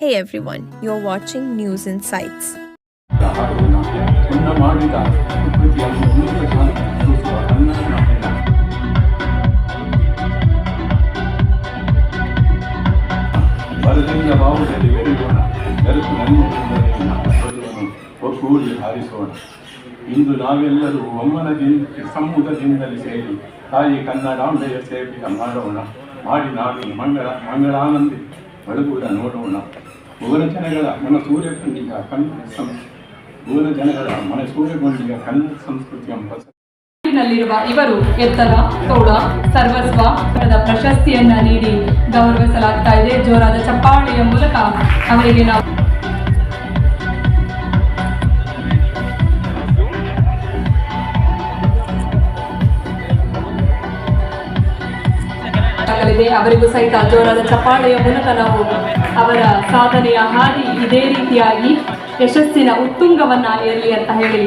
Hey everyone, you're watching News Insights. ಇಂದು ನಾವೆಲ್ಲರೂ ಒಮ್ಮನದಿಂದ ಸಮೂಹದಿಂದಲೇ ಸೇರಿ ತಾಯಿ ಕನ್ನಡಾಂಬೆಯ ಸೇವೆ ಮಾಡೋಣ. ಮಾಡಿ ನಾಡು ಮಂಗಳಾನಂದಿ ಬೆಳಗುಡ ನೋಡೋಣ. ಭುವನ ಜನಗಳ ಮನ ಸೂರ್ಯಗೊಂಡಿಗ ಕನ್ನಡ ಸಂಸ್ಕೃತಿ ನಲ್ಲಿರುವ ಇವರು ಎತ್ತರ ತೋಳ ಸರ್ವಸ್ವ ಪ್ರಶಸ್ತಿಯನ್ನ ನೀಡಿ ಗೌರವಿಸಲಾಗ್ತಾ ಇದೆ. ಜೋರಾದ ಚಪ್ಪಾಳೆಯ ಮೂಲಕ ಅವರಿಗೆ ನಾವು ಅವರಿಗೂ ಸಹಿತ ಜೋರಾದ ಚಪ್ಪಾಳೆಯ ಮೂಲಕ ನಾವು ಅವರ ಸಾಧನೆಯ ಹಾದಿ ಇದೇ ರೀತಿಯಾಗಿ ಯಶಸ್ಸಿನ ಉತ್ತುಂಗವನ್ನ ಏರಲಿ ಅಂತ ಹೇಳಿ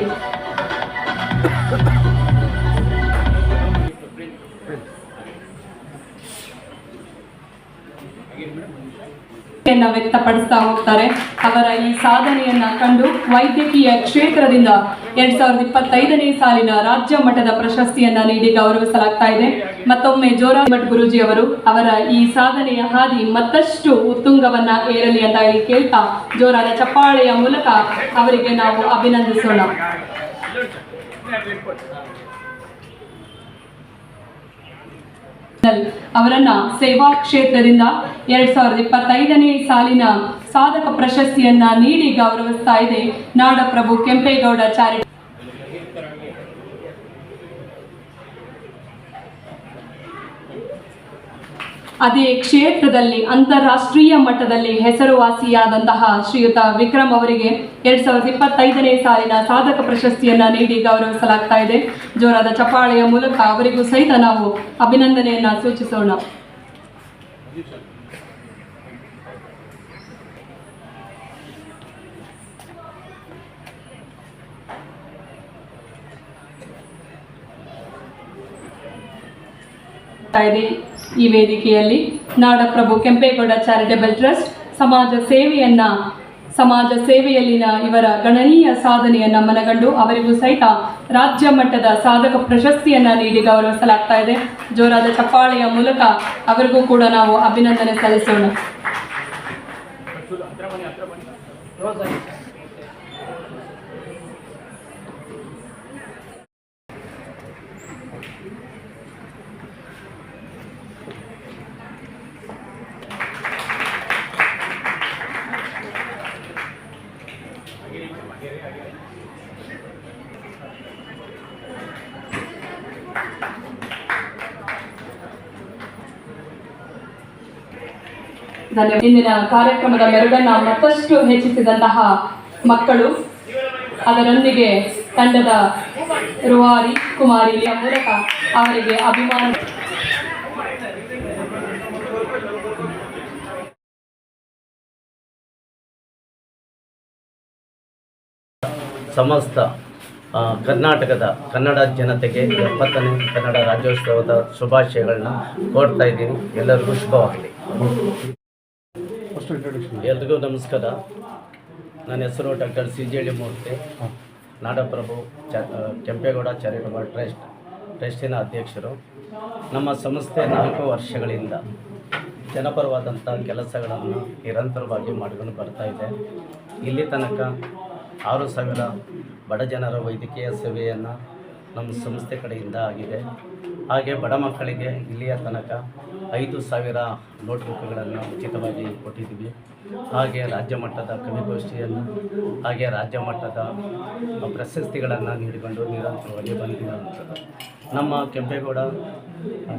ವ್ಯಕ್ತಪಡಿಸ್ತಾ ಹೋಗ್ತಾರೆ. ಅವರ ಈ ಸಾಧನೆಯನ್ನ ಕಂಡು ವೈದ್ಯಕೀಯ ಕ್ಷೇತ್ರದಿಂದ 2025ನೇ ಸಾಲಿನ ರಾಜ್ಯ ಮಟ್ಟದ ಪ್ರಶಸ್ತಿಯನ್ನ ನೀಡಿ ಗೌರವಿಸಲಾಗ್ತಾ ಇದೆ. ಮತ್ತೊಮ್ಮೆ ಜೋರಾಮಠ್ ಗುರೂಜಿ ಅವರು ಅವರ ಈ ಸಾಧನೆಯ ಹಾದಿ ಮತ್ತಷ್ಟು ಉತ್ತುಂಗವನ್ನ ಏರಲಿ ಅಂತ ಹೇಳಿ ಕೇಳ್ತಾ ಜೋರಾದ ಚಪ್ಪಾಳೆಯ ಮೂಲಕ ಅವರಿಗೆ ನಾವು ಅಭಿನಂದಿಸೋಣ. ಅವರನ್ನ ಸೇವಾ ಕ್ಷೇತ್ರದಿಂದ 2025ನೇ ಸಾಲಿನ ಸಾಧಕ ಪ್ರಶಸ್ತಿಯನ್ನ ನೀಡಿ ಗೌರವಿಸ್ತಾ ಇದೆ ನಾಡಪ್ರಭು ಕೆಂಪೇಗೌಡ ಚಾರಿಟಿ. ಅದೇ ಕ್ಷೇತ್ರದಲ್ಲಿ ಅಂತಾರಾಷ್ಟ್ರೀಯ ಮಟ್ಟದಲ್ಲಿ ಹೆಸರುವಾಸಿಯಾದಂತಹ ಶ್ರೀಯುತ ವಿಕ್ರಮ್ ಅವರಿಗೆ 2025ನೇ ಸಾಲಿನ ಸಾಧಕ ಪ್ರಶಸ್ತಿಯನ್ನ ನೀಡಿ ಗೌರವಿಸಲಾಗ್ತಾ ಇದೆ. ಜೋರಾದ ಚಪ್ಪಾಳೆಯ ಮೂಲಕ ಅವರಿಗೂ ಸಹಿತ ನಾವು ಅಭಿನಂದನೆಯನ್ನ ಸೂಚಿಸೋಣ. ಈ ವೇದಿಕೆಯಲ್ಲಿ ನಾಡಪ್ರಭು ಕೆಂಪೇಗೌಡ ಚಾರಿಟೇಬಲ್ ಟ್ರಸ್ಟ್ ಸಮಾಜ ಸೇವೆಯಲ್ಲಿನ ಇವರ ಗಣನೀಯ ಸಾಧನೆಯನ್ನ ಮನಗಂಡು ಅವರಿಗೂ ಸಹಿತ ರಾಜ್ಯ ಮಟ್ಟದ ಸಾಧಕ ಪ್ರಶಸ್ತಿಯನ್ನ ನೀಡಿ ಗೌರವಿಸಲಾಗ್ತಾ ಇದೆ. ಜೋರಾದ ಚಪ್ಪಾಳೆಯ ಮೂಲಕ ಅವರಿಗೂ ಕೂಡ ನಾವು ಅಭಿನಂದನೆ ಸಲ್ಲಿಸೋಣ. ಇಂದಿನ ಕಾರ್ಯಕ್ರಮದ ಮೆರುಗನ್ನ ಮತ್ತಷ್ಟು ಹೆಚ್ಚಿಸಿದಂತಹ ಮಕ್ಕಳು, ಅದರೊಂದಿಗೆ ತಂಡದ ರೂವಾರಿ ಕುಮಾರಿಯ ಮೂಲಕ ಅವರಿಗೆ ಅಭಿಮಾನ ಸಮಸ್ತ ಕರ್ನಾಟಕದ ಕನ್ನಡ ಜನತೆಗೆ 70ನೇ ಕನ್ನಡ ರಾಜ್ಯೋತ್ಸವದ ಶುಭಾಶಯಗಳನ್ನ ಕೋರ್ತಾ ಇದ್ದೀನಿ. ಎಲ್ಲರಿಗೂ ಶುಭವಾಗಲಿ. ಎಲ್ರಿಗೂ ನಮಸ್ಕಾರ. ನನ್ನ ಹೆಸರು ಡಾಕ್ಟರ್ CJD ಮೂರ್ತಿ, ನಾಡಪ್ರಭು ಕೆಂಪೇಗೌಡ ಚಾರಿಟಬಲ್ ಟ್ರಸ್ಟಿನ ಅಧ್ಯಕ್ಷರು. ನಮ್ಮ ಸಂಸ್ಥೆ 4 ವರ್ಷಗಳಿಂದ ಜನಪರವಾದಂಥ ಕೆಲಸಗಳನ್ನು ನಿರಂತರವಾಗಿ ಮಾಡಿಕೊಂಡು ಬರ್ತಾ ಇದೆ. ಇಲ್ಲಿ ತನಕ 6,000 ಬಡ ಜನರ ವೈದ್ಯಕೀಯ ಸೇವೆಯನ್ನು ನಮ್ಮ ಸಂಸ್ಥೆ ಕಡೆಯಿಂದ ಆಗಿದೆ. ಹಾಗೆ ಬಡ ಮಕ್ಕಳಿಗೆ ಇಲ್ಲಿಯ ತನಕ 5,000 ನೋಟ್ಬುಕ್ಗಳನ್ನು ಉಚಿತವಾಗಿ ಕೊಟ್ಟಿದ್ದೀವಿ. ಹಾಗೆ ರಾಜ್ಯ ಮಟ್ಟದ ಕವಿಗೋಷ್ಠಿಯನ್ನು ಹಾಗೆ ರಾಜ್ಯ ಮಟ್ಟದ ಪ್ರಶಸ್ತಿಗಳನ್ನು ನೀಡಿಕೊಂಡು ನಿರಂತರವಾಗಿ ಬಂದಿರುವಂಥದ್ದು ನಮ್ಮ ಕೆಂಪೇಗೌಡ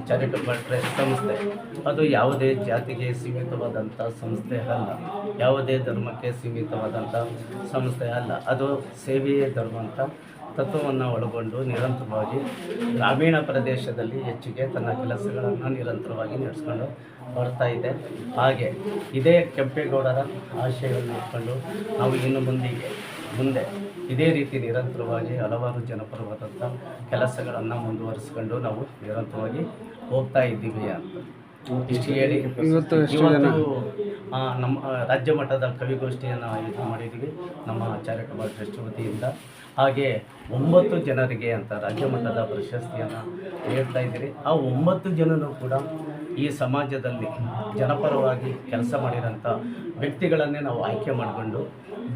ಚಾರಿಟಬಲ್ ಟ್ರಸ್ಟ್ ಸಂಸ್ಥೆ. ಅದು ಯಾವುದೇ ಜಾತಿಗೆ ಸೀಮಿತವಾದಂಥ ಸಂಸ್ಥೆ ಅಲ್ಲ, ಯಾವುದೇ ಧರ್ಮಕ್ಕೆ ಸೀಮಿತವಾದಂಥ ಸಂಸ್ಥೆ ಅಲ್ಲ. ಅದು ಸೇವೆಯೇ ಧರ್ಮ ಅಂತ ತತ್ವವನ್ನು ಒಳಗೊಂಡು ನಿರಂತರವಾಗಿ ಗ್ರಾಮೀಣ ಪ್ರದೇಶದಲ್ಲಿ ಹೆಚ್ಚಿಗೆ ತನ್ನ ಕೆಲಸಗಳನ್ನು ನಿರಂತರವಾಗಿ ನಡೆಸ್ಕೊಂಡು ಬರ್ತಾ ಇದೆ. ಹಾಗೆ ಇದೇ ಕೆಂಪೇಗೌಡರ ಆಶಯವನ್ನು ಇಟ್ಕೊಂಡು ನಾವು ಇನ್ನು ಮುಂದೆ ಇದೇ ರೀತಿ ನಿರಂತರವಾಗಿ ಹಲವಾರು ಜನಪರವಾದಂಥ ಕೆಲಸಗಳನ್ನು ಮುಂದುವರಿಸ್ಕೊಂಡು ನಾವು ನಿರಂತರವಾಗಿ ಹೋಗ್ತಾ ಇದ್ದೀವಿ ಅಂತ. ಇಷ್ಟು ಹೇಳಿ ಇವತ್ತು ನಮ್ಮ ರಾಜ್ಯ ಮಟ್ಟದ ಕವಿಗೋಷ್ಠಿಯನ್ನು ಆಯೋಜನೆ ಮಾಡಿದ್ದೀವಿ ನಮ್ಮ ಚಾರಿಟಬಲ್ ಟ್ರಸ್ಟ್ ವತಿಯಿಂದ. ಹಾಗೆ 9 ಜನರಿಗೆ ಅಂತ ರಾಜ್ಯ ಮಟ್ಟದ ಪ್ರಶಸ್ತಿಯನ್ನು ನೀಡ್ತಾ ಇದ್ದೀರಿ. ಆ 9 ಜನರು ಕೂಡ ಈ ಸಮಾಜದಲ್ಲಿ ಜನಪರವಾಗಿ ಕೆಲಸ ಮಾಡಿರೋಂಥ ವ್ಯಕ್ತಿಗಳನ್ನೇ ನಾವು ಆಯ್ಕೆ ಮಾಡಿಕೊಂಡು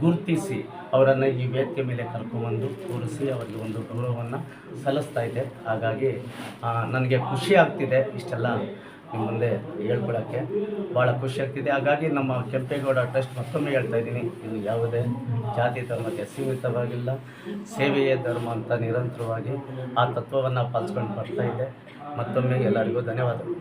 ಗುರುತಿಸಿ ಅವರನ್ನು ಈ ವೇದಿಕೆ ಮೇಲೆ ಕರ್ಕೊಂಡ್ಬಂದು ಕೂರಿಸಿ ಅವರಿಗೆ ಒಂದು ಗೌರವವನ್ನು ಸಲ್ಲಿಸ್ತಾ ಇದೆ. ಹಾಗಾಗಿ ನನಗೆ ಖುಷಿ ಆಗ್ತಿದೆ ಇಷ್ಟೆಲ್ಲ ನಿಮ್ಮ ಮುಂದೆ ಹೇಳ್ಕೊಳ್ಳೋಕ್ಕೆ ಭಾಳ ಖುಷಿ ಆಗ್ತಿದೆ. ಹಾಗಾಗಿ ನಮ್ಮ ಕೆಂಪೇಗೌಡ ಟ್ರಸ್ಟ್ ಮತ್ತೊಮ್ಮೆ ಹೇಳ್ತಾ ಇದ್ದೀನಿ, ಇದು ಯಾವುದೇ ಜಾತಿ ಧರ್ಮಕ್ಕೆ ಸೀಮಿತವಾಗಿಲ್ಲ, ಸೇವೆಯೇ ಧರ್ಮ ಅಂತ ನಿರಂತರವಾಗಿ ಆ ತತ್ವವನ್ನು ಪಾಲಿಸ್ಕೊಂಡು ಬರ್ತಾ ಇದೆ. ಮತ್ತೊಮ್ಮೆ ಎಲ್ಲರಿಗೂ ಧನ್ಯವಾದಗಳು.